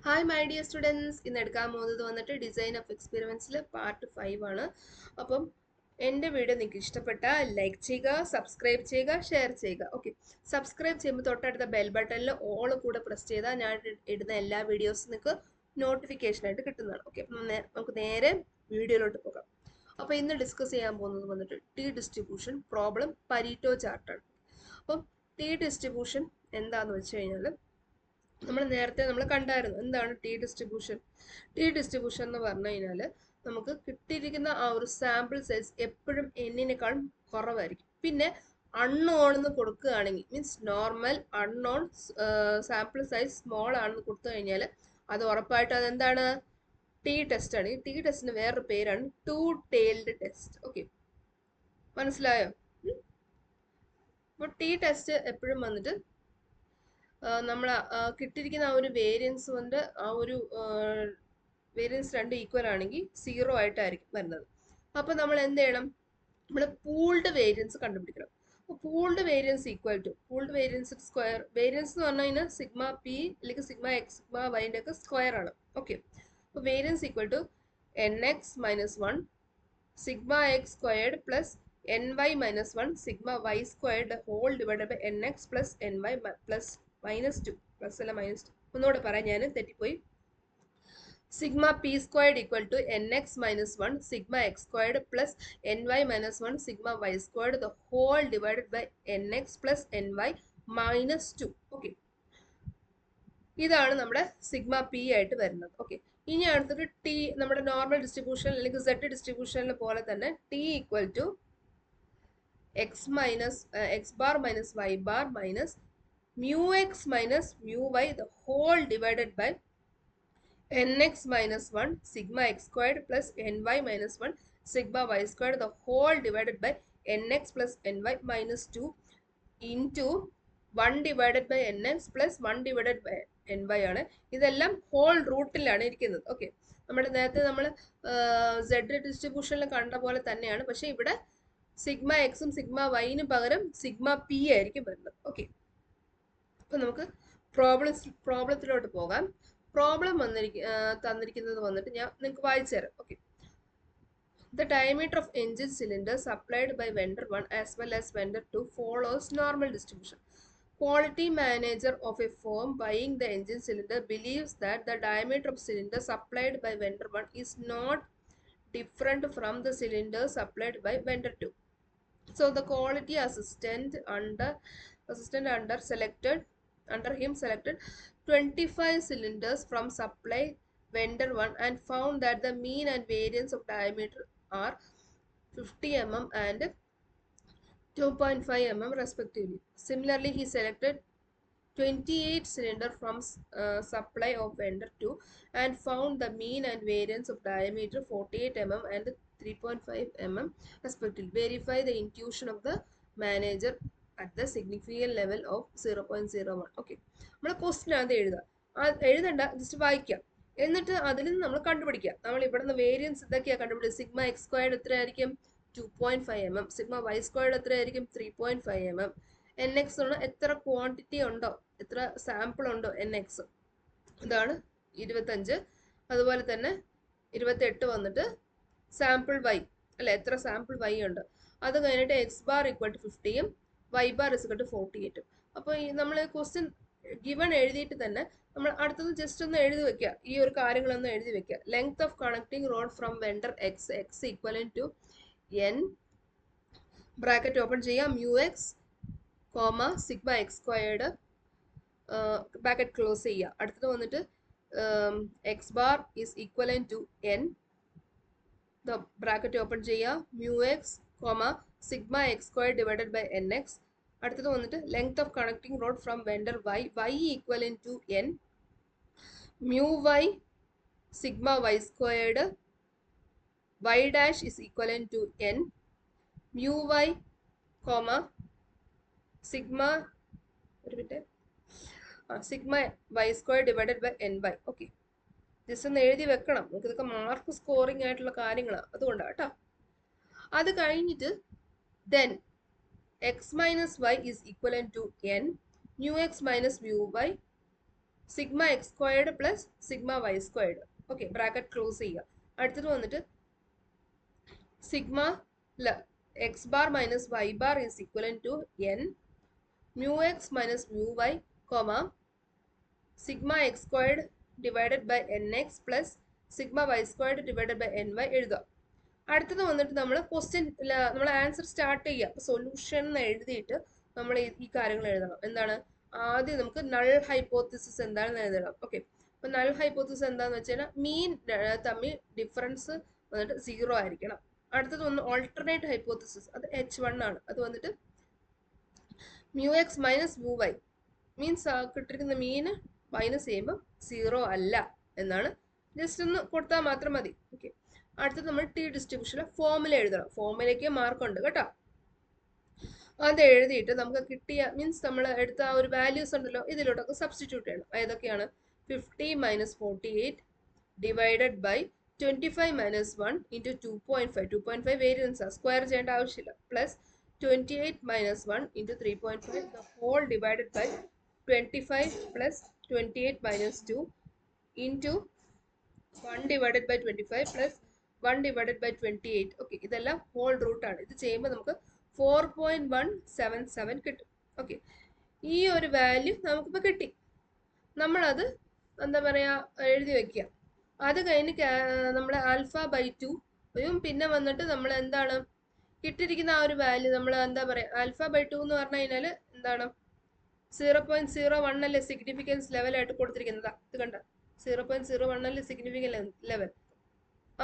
Hi, my dear students. ഇന്ന് എടുക്കാൻ പോകുന്നത് വന്നിട്ട് ഡിസൈൻ ഓഫ് എക്സ്പെരിമെന്റ്സിൽ പാർട്ട് 5 ആണ്. അപ്പം എൻ്റെ വീഡിയോ നിങ്ങൾക്ക് ഇഷ്ടപ്പെട്ടാൽ ലൈക്ക് ചെയ്യുക, സബ്സ്ക്രൈബ് ചെയ്യുക, ഷെയർ ചെയ്യുക. ഓക്കെ, സബ്സ്ക്രൈബ് ചെയ്യുമ്പോൾ തൊട്ടടുത്ത ബെൽ ബട്ടണിൽ ഓൾ കൂടെ പ്രസ് ചെയ്താൽ ഞാൻ ഇടുന്ന എല്ലാ വീഡിയോസും നിങ്ങൾക്ക് നോട്ടിഫിക്കേഷൻ ആയിട്ട് കിട്ടുന്നതാണ്. ഓക്കെ, അപ്പം നമുക്ക് നേരെ വീഡിയോയിലോട്ട് പോകാം. അപ്പോൾ ഇന്ന് ഡിസ്കസ് ചെയ്യാൻ പോകുന്നത് വന്നിട്ട് ടി ഡിസ്ട്രിബ്യൂഷൻ പ്രോബ്ലം പരീറ്റോ ചാർട്ടാണ്. അപ്പം ടി ഡിസ്ട്രിബ്യൂഷൻ എന്താണെന്ന് വെച്ച് കഴിഞ്ഞാൽ നേരത്തെ നമ്മൾ കണ്ടായിരുന്നു എന്താണ് ടി ഡിസ്ട്രിബ്യൂഷൻ. ടി ഡിസ്ട്രിബ്യൂഷൻ എന്ന് പറഞ്ഞു കഴിഞ്ഞാൽ നമുക്ക് കിട്ടിയിരിക്കുന്ന ആ ഒരു സാമ്പിൾ സൈസ് എപ്പോഴും എന്നിനേക്കാളും കുറവായിരിക്കും. പിന്നെ അൺനോൺ എന്ന് കൊടുക്കുകയാണെങ്കിൽ means normal unknown sample size small ആണെന്ന് കൊടുത്തു കഴിഞ്ഞാൽ അത് ഉറപ്പായിട്ടും അതെന്താണ് ടി ടെസ്റ്റ് ആണ്. ഈ ടി ടെസ്റ്റിന് വേറൊരു പേരാണ് ടു ടെയിൽഡ് ടെസ്റ്റ്. ഓക്കെ, മനസ്സിലായോ? അപ്പോൾ ടി ടെസ്റ്റ് എപ്പോഴും വന്നിട്ട് നമ്മൾ കിട്ടിയിരിക്കുന്ന ആ ഒരു വേരിയൻസ് കൊണ്ട് ആ ഒരു വേരിയൻസ് രണ്ട് ഈക്വൽ ആണെങ്കിൽ 0 ആയിട്ടായിരിക്കും വരുന്നത്. അപ്പോൾ നമ്മൾ എന്ത് ചെയ്യണം? നമ്മൾ പൂൾഡ് വേരിയൻസ് കണ്ടുപിടിക്കണം. അപ്പോൾ pooled variance equal to pooled variance square variance എന്ന് പറഞ്ഞു കഴിഞ്ഞാൽ സിഗ്മ പി അല്ലെങ്കിൽ സിഗ്മ എക്സ് സിഗ്മ വൈൻ്റെ ഒക്കെ സ്ക്വയർ ആണ്. ഓക്കെ, അപ്പോൾ variance equal to n x minus 1 sigma X squared plus n y minus 1 sigma Y squared whole divide by N x plus n y plus -2 plus അല്ല -2. ഒന്നുകൂടെ പറയാം, ഞാൻ തെറ്റിപ്പോയി. Sigma p squared equal to n x minus 1 sigma X squared plus n y minus 1 sigma Y squared the whole divided by N x plus n y -2. Okay, ഇതാണ് നമ്മുടെ sigma P ആയിട്ട് വരുന്നത്. Okay, ഇനി അടുത്തത് t നമ്മുടെ normal distribution അല്ലെങ്കിൽ z ഡിസ്ട്രിബ്യൂഷനിലെ പോലെ തന്നെ t equal to x minus x bar minus y bar minus mu x minus mu y the whole divided by nx minus 1 sigma x squared plus ny minus 1 sigma y squared the whole divided by nx plus ny minus 2 into 1 divided by nx plus 1 divided by ny ആണ്. ഇതെല്ലാം whole റൂട്ടിലാണ് ഇരിക്കുന്നത്. Okay, നേരത്തെ നമ്മൾ Z ഡിസ്ട്രിബ്യൂഷനിൽ കണ്ട പോലെ തന്നെയാണ്, പക്ഷെ ഇവിടെ സിഗ്മ എക്സും സിഗ്മ വൈനും പകരം സിഗ്മ പി ആയിരിക്കും വരുന്നത്. ഓക്കെ, അപ്പോൾ നമുക്ക് പ്രോബ്ലത്തിലോട്ട് പോകാം. പ്രോബ്ലം തന്നിരിക്കുന്നത് വന്നിട്ട് ഞാൻ നിങ്ങൾക്ക് വായിച്ചു തരാം. Okay, the diameter of engine cylinder supplied by vendor 1 as well as vendor 2 follows normal distribution. Quality manager of a firm buying the engine cylinder believes that the diameter of cylinder supplied by vendor 1 is not different from the cylinder supplied by vendor 2. So the quality assistant under him selected 25 cylinders from supply vendor 1 and found that the mean and variance of diameter are 50 mm and 2.5 mm respectively. Similarly, he selected 28 cylinder from supply of vendor 2 and found the mean and variance of diameter 48 mm and 3.5 mm respectively. Verify the intuition of the manager at the significant level of 0.01. Okay, നമ്മൾ question അത് എഴുതണ്ട, just വായിക്കാം. എന്നിട്ട് അതിൽ നിന്ന് നമ്മൾ കണ്ടുപിടിക്കുക. നമ്മൾ ഇവിടെ നിന്ന് വേരിയൻസ് ഇതൊക്കെയാണ് കണ്ടുപിടിക്കുക. സിഗ്മ എക്സ് സ്ക്വയർഡ് എത്രയായിരിക്കും? 2.5 mm. സിഗ്മ വൈ സ്ക്വയർഡ് എത്രയായിരിക്കും? 3.5 mm. എൻ എക്സ് എത്ര ക്വാണ്ടിറ്റി ഉണ്ടോ, എത്ര സാമ്പിൾ ഉണ്ടോ എൻ എക്സ്, ഇതാണ് 25. അതുപോലെ തന്നെ 28 വന്നിട്ട് സാമ്പിൾ വൈ അല്ലെ, എത്ര സാമ്പിൾ വൈ ഉണ്ട്. അത് കഴിഞ്ഞിട്ട് എക്സ് ബാർ ഈക്വൽ ടു 50യും Y bar is equal to 48. അപ്പോൾ ഈ നമ്മൾ ക്വസ്റ്റ്യൻ ഗിവൺ എഴുതിയിട്ട് തന്നെ നമ്മൾ അടുത്തത് ജസ്റ്റ് ഒന്ന് എഴുതി വെക്കുക. ഈ ഒരു കാര്യങ്ങളൊന്ന് എഴുതി വെക്കുക. Length of connecting rod from vendor X X equal to N bracket open ചെയ്യാം mu X comma sigma X squared bracket close ചെയ്യുക. അടുത്തത് വന്നിട്ട് X bar is equal to N bracket open ചെയ്യുക mu X comma sigma X square divided by N X. അടുത്തത് വന്നിട്ട് length of connecting rod from vendor Y Y equal to N mu Y sigma Y squared Y dash is equal to N mu y comma sigma sigma y square divided by n y. Okay, just ഒന്ന് എഴുതി വെക്കണം. നമുക്ക് ഇതൊക്കെ mark scoring ആയിട്ടുള്ള കാര്യങ്ങളാണ്, അതുകൊണ്ടാണ് കേട്ടോ. അത് കഴിഞ്ഞിട്ട് then x minus y is equal to N mu x minus mu Y sigma X squared plus sigma Y squared. Okay, bracket close ചെയ്യുക. അടുത്തത് വന്നിട്ട് sigma x bar minus y bar is equal to n mu x minus mu y, comma sigma x squared divided by nx plus sigma y squared divided by ny എഴുതുക. അടുത്തത് വന്നിട്ട് നമ്മൾ question നമ്മൾ answer start ചെയ്യുക. Solution എന്ന് എഴുതിയിട്ട് നമ്മൾ ഈ കാര്യങ്ങൾ എഴുതണം. എന്താണ്? ആദ്യം നമുക്ക് നൾ ഹൈപ്പോത്തിസിസ് എന്താണെന്ന് എഴുതണം. ഓക്കെ, അപ്പൊ നൾ ഹൈപ്പോത്തിസിസ് എന്താന്ന് വെച്ചാൽ മീൻ തമ്മിൽ ഡിഫറൻസ് വന്നിട്ട് 0 ആയിരിക്കണം. അടുത്തത് ഒന്ന് ഓൾട്ടർനേറ്റ് ഹൈപ്പോത്തിസിസ്, അത് H1 ആണ്. അത് വന്നിട്ട് mu x minus mu y means കിട്ടിയിരിക്കുന്ന മീന് മൈനസ് ചെയ്യുമ്പോൾ 0 അല്ല എന്നാണ്. ജസ്റ്റ് ഒന്ന് കൊടുത്താൽ മാത്രം മതി. ഓക്കെ, അടുത്തത് നമ്മൾ ടി ഡിസ്ട്രിബ്യൂഷനിലെ ഫോർമുല എഴുതണം. ഫോർമുലയ്ക്ക് മാർക്കുണ്ട് കേട്ടോ. അത് എഴുതിയിട്ട് നമുക്ക് കിട്ടിയ മീൻസ് നമ്മൾ എടുത്ത ആ ഒരു വാല്യൂസ് ഉണ്ടല്ലോ, ഇതിലോട്ടൊക്കെ സബ്സ്റ്റിറ്റ്യൂട്ട് ചെയ്യണം. ഏതൊക്കെയാണ്? 50 minus 48 divided by 25 minus 1 into 2.5. 2.5 variance ആണ്, സ്ക്വയർ ചെയ്യേണ്ട ആവശ്യമില്ല. Plus 28 minus 1 into 3.5, the whole divided by 25 plus 28 minus 2 into 1 divided by 25 plus 1 divided by 28. Okay, ഇതെല്ലാം ഹോൾ റൂട്ട് ആണ്. ഇത് ചെയ്യുമ്പോൾ നമുക്ക് 4.177 കിട്ടും. ഓക്കെ, ഈ ഒരു വാല്യൂ നമുക്കിപ്പോൾ കിട്ടി. നമ്മളത് എന്താ പറയുക എഴുതി വെക്കുക. അത് കഴിഞ്ഞ് നമ്മൾ ആൽഫ ബൈ 2 പിന്നെ വന്നിട്ട് നമ്മൾ എന്താണ് കിട്ടിയിരിക്കുന്ന ആ ഒരു വാല്യൂ നമ്മൾ എന്താ പറയുക ആൽഫ ബൈ 2 എന്ന് പറഞ്ഞു കഴിഞ്ഞാൽ എന്താണ് 0.01 അല്ലേ സിഗ്നിഫിക്കൻസ് ലെവലായിട്ട് കൊടുത്തിരിക്കുന്നത്. ഇത് കണ്ട 0.01 അല്ലേ സിഗ്നിഫിക്കൻസ് ലെവൽ.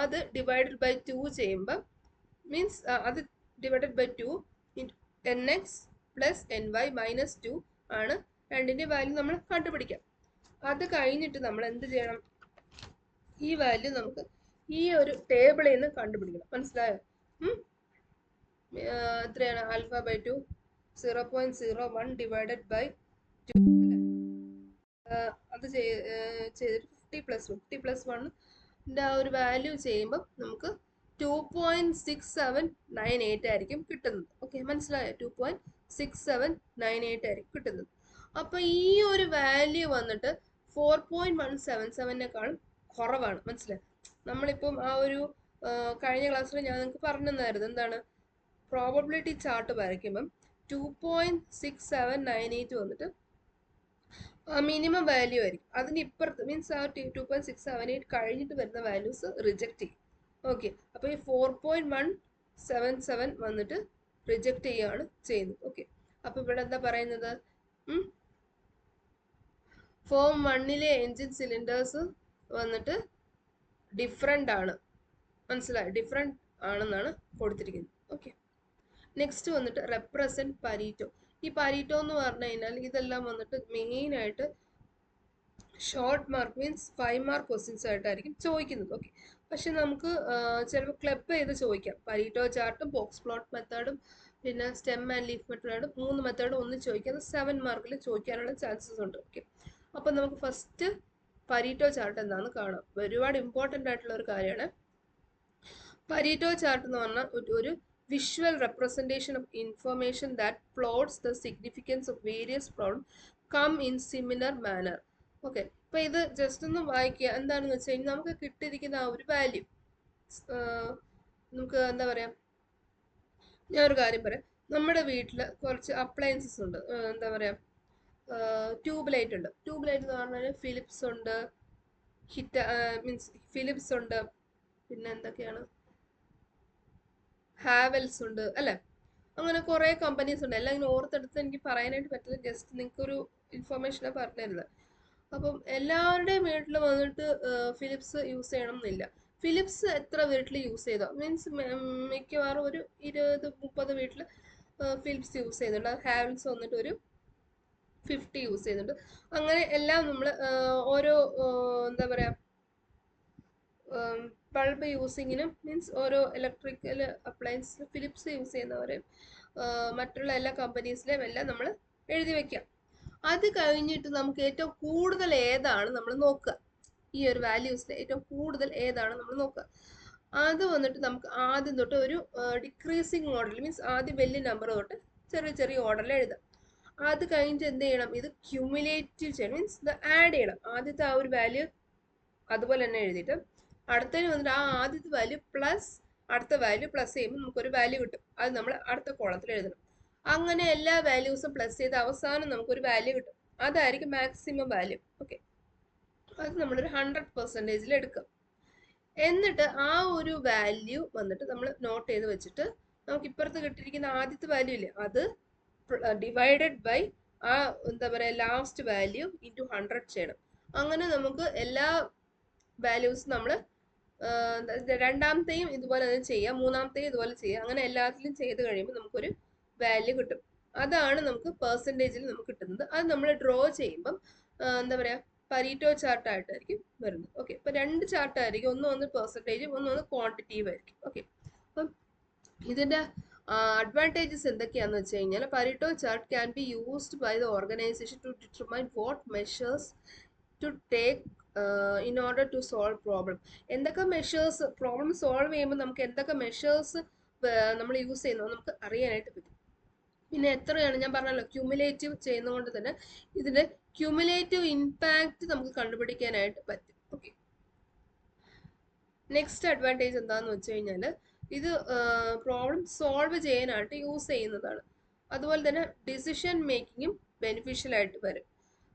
അത് ഡിവൈഡഡ് ബൈ 2 ചെയ്യുമ്പോൾ മീൻസ് അത് ഡിവൈഡഡ് ബൈ 2 nx പ്ലസ് ny മൈനസ് 2 ആണ് രണ്ടിൻ്റെ വാല്യൂ നമ്മൾ കണ്ടുപിടിക്കാം. അത് കഴിഞ്ഞിട്ട് നമ്മൾ എന്ത് ചെയ്യണം? ഈ വാല്യൂ നമുക്ക് ഈ ഒരു ടേബിളിൽ നിന്ന് കണ്ടുപിടിക്കണം. മനസ്സിലായോ? എത്രയാണ്? ആൽഫ ബൈ 2 0.01 ഡിവൈഡഡ് ബൈ 2 അല്ലേ? അത് ചെയ്തിട്ട് 50 പ്ലസ് 1 ആ ഒരു വാല്യൂ ചെയ്യുമ്പോൾ നമുക്ക് 2.6798 ആയിരിക്കും കിട്ടുന്നത്. ഓക്കെ, മനസ്സിലായോ? 2.6798 ആയിരിക്കും കിട്ടുന്നത്. അപ്പൊ ഈ ഒരു വാല്യൂ വന്നിട്ട് 4.177 കുറവാണ്. മനസ്സിലായി? നമ്മളിപ്പം ആ ഒരു കഴിഞ്ഞ ക്ലാസ്സിൽ ഞാൻ നിങ്ങൾക്ക് പറഞ്ഞു തന്നായിരുന്നു. എന്താണ്? പ്രോബബിലിറ്റി ചാർട്ട് വരയ്ക്കുമ്പം 2.6798 വന്നിട്ട് മിനിമം വാല്യൂ ആയിരിക്കും. അതിന് ഇപ്പുറത്ത് മീൻസ് ആ 2.678 കഴിഞ്ഞിട്ട് വരുന്ന വാല്യൂസ് റിജക്റ്റ് ചെയ്യും. ഓക്കെ, അപ്പോൾ ഈ 4.177 വന്നിട്ട് റിജക്റ്റ് ചെയ്യുകയാണ് ചെയ്യുന്നത്. ഓക്കെ, അപ്പോൾ ഇവിടെ എന്താ പറയുന്നത്? ഫോം 1-ലെ എൻജിൻ സിലിണ്ടേഴ്സ് വന്നിട്ട് ഡിഫറെൻ്റ് ആണ്. മനസ്സിലായി? ഡിഫറെൻ്റ് ആണെന്നാണ് കൊടുത്തിരിക്കുന്നത്. ഓക്കെ, നെക്സ്റ്റ് വന്നിട്ട് റെപ്രസെൻറ്റ് പരീറ്റോ. ഈ പരീറ്റോ എന്ന് പറഞ്ഞു കഴിഞ്ഞാൽ ഇതെല്ലാം വന്നിട്ട് മെയിനായിട്ട് short mark means 5 mark questions ആയിട്ടായിരിക്കും ചോദിക്കുന്നത്. ഓക്കെ, പക്ഷെ നമുക്ക് ചിലപ്പോൾ ക്ലബ് ചെയ്ത് ചോദിക്കാം. പരീറ്റോ ചാർട്ടും ബോക്സ് പ്ലോട്ട് മെത്തേഡും പിന്നെ സ്റ്റെം ആൻഡ് ലീഫ് മെത്തേഡും 3 മെത്തേഡും ഒന്ന് ചോദിക്കാം. 7 മാർക്കിൽ ചോദിക്കാനുള്ള ചാൻസസ് ഉണ്ട്. ഓക്കെ, അപ്പം നമുക്ക് ഫസ്റ്റ് പരീറ്റോ ചാർട്ട് എന്താണെന്ന് കാണാം. ഒരുപാട് ഇമ്പോർട്ടൻ്റ് ആയിട്ടുള്ള ഒരു കാര്യമാണ് പരീറ്റോ ചാർട്ട് എന്ന് പറഞ്ഞാൽ. ഒരു visual representation of information that plots the significance of various problems come in similar manner. Okay, അപ്പോൾ ഇത് ജസ്റ്റ് ഒന്ന് വായിക്കുക. എന്താണെന്ന് വെച്ച് കഴിഞ്ഞാൽ നമുക്ക് കിട്ടിയിരിക്കുന്ന ആ ഒരു വാല്യൂ നമുക്ക് എന്താ പറയുക, ഞാനൊരു കാര്യം പറയാം. നമ്മുടെ വീട്ടിൽ കുറച്ച് അപ്ലയൻസസ് ഉണ്ട്. എന്താ പറയുക, ട്യൂബ് ലൈറ്റ് ഉണ്ട്. ട്യൂബ് ലൈറ്റ് എന്ന് പറഞ്ഞാൽ ഫിലിപ്സ് ഉണ്ട്, മീൻസ് ഫിലിപ്സ് ഉണ്ട്, പിന്നെ എന്തൊക്കെയാണ് ഹാവൽസ് ഉണ്ട് അല്ലേ? അങ്ങനെ കുറേ കമ്പനീസ് ഉണ്ട്. എല്ലാം ഇങ്ങനെ ഓർത്തെടുത്ത് എനിക്ക് പറയാനായിട്ട് പറ്റില്ല. ജസ്റ്റ് നിങ്ങൾക്കൊരു ഇൻഫർമേഷനാണ് പറഞ്ഞു തരുന്നത്. അപ്പം എല്ലാവരുടെയും വീട്ടിൽ വന്നിട്ട് ഫിലിപ്സ് യൂസ് ചെയ്യണം എന്നില്ല. ഫിലിപ്സ് എത്ര വീട്ടിൽ യൂസ് ചെയ്തോ മീൻസ് മിക്കവാറും ഒരു 20-30 വീട്ടിൽ ഫിലിപ്സ് യൂസ് ചെയ്യുന്നുണ്ട്. ഹാവൽസ് വന്നിട്ട് ഒരു 50 യൂസ് ചെയ്യുന്നുണ്ട്. അങ്ങനെ എല്ലാം നമ്മൾ ഓരോ എന്താ പറയുക ബൾബ് യൂസിങ്ങിനും മീൻസ് ഓരോ ഇലക്ട്രിക്കൽ അപ്ലയൻസ് ഫിലിപ്സ് യൂസ് ചെയ്യുന്നവരെയും മറ്റുള്ള എല്ലാ കമ്പനീസിലെയും എല്ലാം നമ്മൾ എഴുതി വെക്കാം. അത് കഴിഞ്ഞിട്ട് നമുക്ക് ഏറ്റവും കൂടുതൽ ഏതാണ് നമ്മൾ നോക്കുക. ഈ ഒരു വാല്യൂസിൽ ഏറ്റവും കൂടുതൽ ഏതാണ് നമ്മൾ നോക്കുക. അത് വന്നിട്ട് നമുക്ക് ആദ്യം തൊട്ട് ഒരു ഡിക്രീസിങ് ഓർഡറിൽ മീൻസ് ആദ്യം വലിയ നമ്പർ തൊട്ട് ചെറിയ ചെറിയ ഓർഡറിൽ എഴുതാം. അത് കഴിഞ്ഞിട്ട് എന്ത് ചെയ്യണം, ഇത് ക്യൂമുലേറ്റീവ് ചെയ്യണം, മീൻസ് ഇത് ആഡ് ചെയ്യണം. ആദ്യത്തെ ആ ഒരു വാല്യൂ അതുപോലെ തന്നെ എഴുതിയിട്ട് അടുത്തതിന് വന്നിട്ട് ആ ആദ്യത്തെ വാല്യൂ പ്ലസ് അടുത്ത വാല്യൂ പ്ലസ് ചെയ്യുമ്പോൾ നമുക്കൊരു വാല്യൂ കിട്ടും. അത് നമ്മൾ അടുത്ത കോളത്തിൽ എഴുതണം. അങ്ങനെ എല്ലാ വാല്യൂസും പ്ലസ് ചെയ്ത് അവസാനം നമുക്കൊരു വാല്യൂ കിട്ടും. അതായിരിക്കും മാക്സിമം വാല്യൂ. ഓക്കെ, അത് നമ്മളൊരു 100% എടുക്കുക. എന്നിട്ട് ആ ഒരു വാല്യൂ വന്നിട്ട് നമ്മൾ നോട്ട് ചെയ്ത് വെച്ചിട്ട് നമുക്ക് ഇപ്പുറത്ത് കിട്ടിയിരിക്കുന്ന ആദ്യത്തെ വാല്യൂ ഇല്ലേ, അത് ഡിവൈഡഡ് ബൈ ആ എന്താ പറയുക ലാസ്റ്റ് വാല്യൂ ഇൻറ്റു 100 ചെയ്യണം. അങ്ങനെ നമുക്ക് എല്ലാ വാല്യൂസ് നമ്മൾ രണ്ടാമത്തെയും ഇതുപോലെ തന്നെ ചെയ്യാം, മൂന്നാമത്തെയും ഇതുപോലെ ചെയ്യാം. അങ്ങനെ എല്ലാത്തിലും ചെയ്ത് കഴിയുമ്പോൾ നമുക്കൊരു വാല്യൂ കിട്ടും. അതാണ് നമുക്ക് പെർസെൻറ്റേജിൽ നമുക്ക് കിട്ടുന്നത്. അത് നമ്മൾ ഡ്രോ ചെയ്യുമ്പം എന്താ പറയുക പരീറ്റോ ചാർട്ട് ആയിട്ടായിരിക്കും വരുന്നത്. ഓക്കെ, ഇപ്പൊ രണ്ട് ചാർട്ട് ആയിരിക്കും, ഒന്ന് പെർസെൻറ്റേജും ഒന്ന് ക്വാണ്ടിറ്റീവ് ആയിരിക്കും. ഓക്കെ, അപ്പം ഇതിന്റെ അഡ്വാൻറ്റേജസ് എന്തൊക്കെയാണെന്ന് വെച്ച് കഴിഞ്ഞാൽ Pareto chart can be used by the organization to determine what measures to take in order to solve problem. എന്തൊക്കെ മെഷേഴ്സ് പ്രോബ്ലം സോൾവ് ചെയ്യുമ്പോൾ നമുക്ക് എന്തൊക്കെ മെഷേഴ്സ് നമ്മൾ യൂസ് ചെയ്യുന്നത് നമുക്ക് അറിയാനായിട്ട് പറ്റും. പിന്നെ എത്രയാണ് ഞാൻ പറഞ്ഞല്ലോ ക്യൂമുലേറ്റീവ് ചെയ്യുന്നതുകൊണ്ട് തന്നെ ഇതിന്റെ ക്യൂമുലേറ്റീവ് ഇമ്പാക്റ്റ് നമുക്ക് കണ്ടുപിടിക്കാനായിട്ട് പറ്റും. ഓക്കെ, നെക്സ്റ്റ് അഡ്വാൻറ്റേജ് എന്താണെന്ന് വെച്ച് കഴിഞ്ഞാൽ ഇത് പ്രോബ്ലം സോൾവ് ചെയ്യാനായിട്ട് യൂസ് ചെയ്യുന്നതാണ്. അതുപോലെ തന്നെ ഡിസിഷൻ മേക്കിങ്ങും ബെനിഫിഷ്യൽ ആയിട്ട് വരും.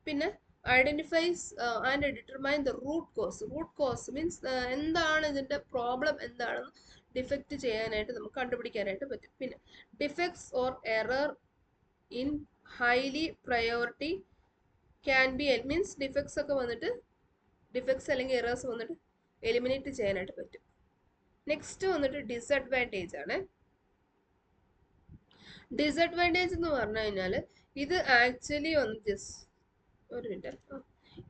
പിന്നെ identifies and determine the root cause means എന്താണ് ഇതിന്റെ പ്രോബ്ലം എന്താണെന്ന് ഡിഫക്റ്റ് ചെയ്യാനായിട്ട് നമുക്ക് കണ്ടുപിടിക്കാനായിട്ട് പറ്റും. പിന്നെ defects or error in highly priority can be means defects ഒക്കെ വന്നിട്ട് ഡിഫക്ട്സ് അല്ലെങ്കിൽ എറേഴ്സ് വന്നിട്ട് എലിമിനേറ്റ് ചെയ്യാനായിട്ട് പറ്റും. നെക്സ്റ്റ് വന്നിട്ട് ഡിസഡ്വാൻറ്റേജ് ആണ്. ഡിസഡ്വാൻറ്റേജ് എന്ന് പറഞ്ഞു കഴിഞ്ഞാൽ ഇത് ആക്ച്വലി വന്ന് ജസ്റ്റ് ഒരു മിനിറ്റ്,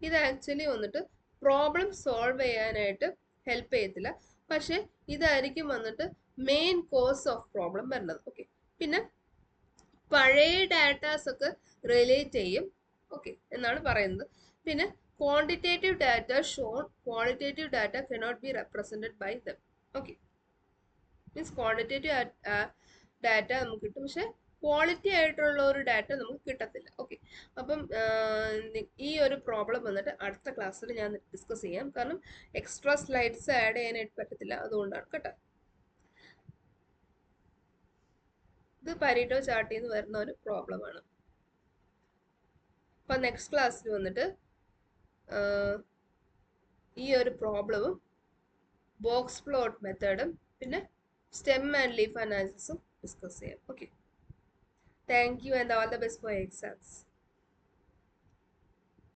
ഇത് ആക്ച്വലി വന്നിട്ട് പ്രോബ്ലം സോൾവ് ചെയ്യാനായിട്ട് ഹെൽപ്പ് ചെയ്യത്തില്ല. പക്ഷെ ഇതായിരിക്കും വന്നിട്ട് മെയിൻ കോസ് ഓഫ് പ്രോബ്ലം വരുന്നത്. ഓക്കെ, പിന്നെ പഴയ ഡാറ്റാസ് ഒക്കെ റിലേറ്റ് ചെയ്യും. ഓക്കെ എന്നാണ് പറയുന്നത്. പിന്നെ quantitative data shown qualitative data cannot be represented by them. Okay, means quantitative data നമുക്ക് കിട്ടും, പക്ഷെ ക്വാളിറ്റി ആയിട്ടുള്ള ഒരു ഡാറ്റ നമുക്ക് കിട്ടത്തില്ല. ഓക്കെ, അപ്പം ഈ ഒരു പ്രോബ്ലം വന്നിട്ട് അടുത്ത ക്ലാസ്സിൽ ഞാൻ ഡിസ്കസ് ചെയ്യാം. കാരണം എക്സ്ട്രാ സ്ലൈഡ്സ് ആഡ് ചെയ്യാനായിട്ട് പറ്റത്തില്ല, അതുകൊണ്ടാണ് കേട്ടോ. ഇത് പരീറ്റോ ചാർട്ടിൽ നിന്ന് വരുന്ന ഒരു പ്രോബ്ലം ആണ്. അപ്പൊ നെക്സ്റ്റ് ക്ലാസ്സിൽ വന്നിട്ട് ഈ ഒരു പ്രോബ്ലവും ബോക്സ് പ്ലോട്ട് മെത്തേഡും പിന്നെ സ്റ്റെം ആൻഡ് ലീഫ് അനാലിസിസും ഡിസ്കസ് ചെയ്യാം. Okay, thank you and all the best for exams.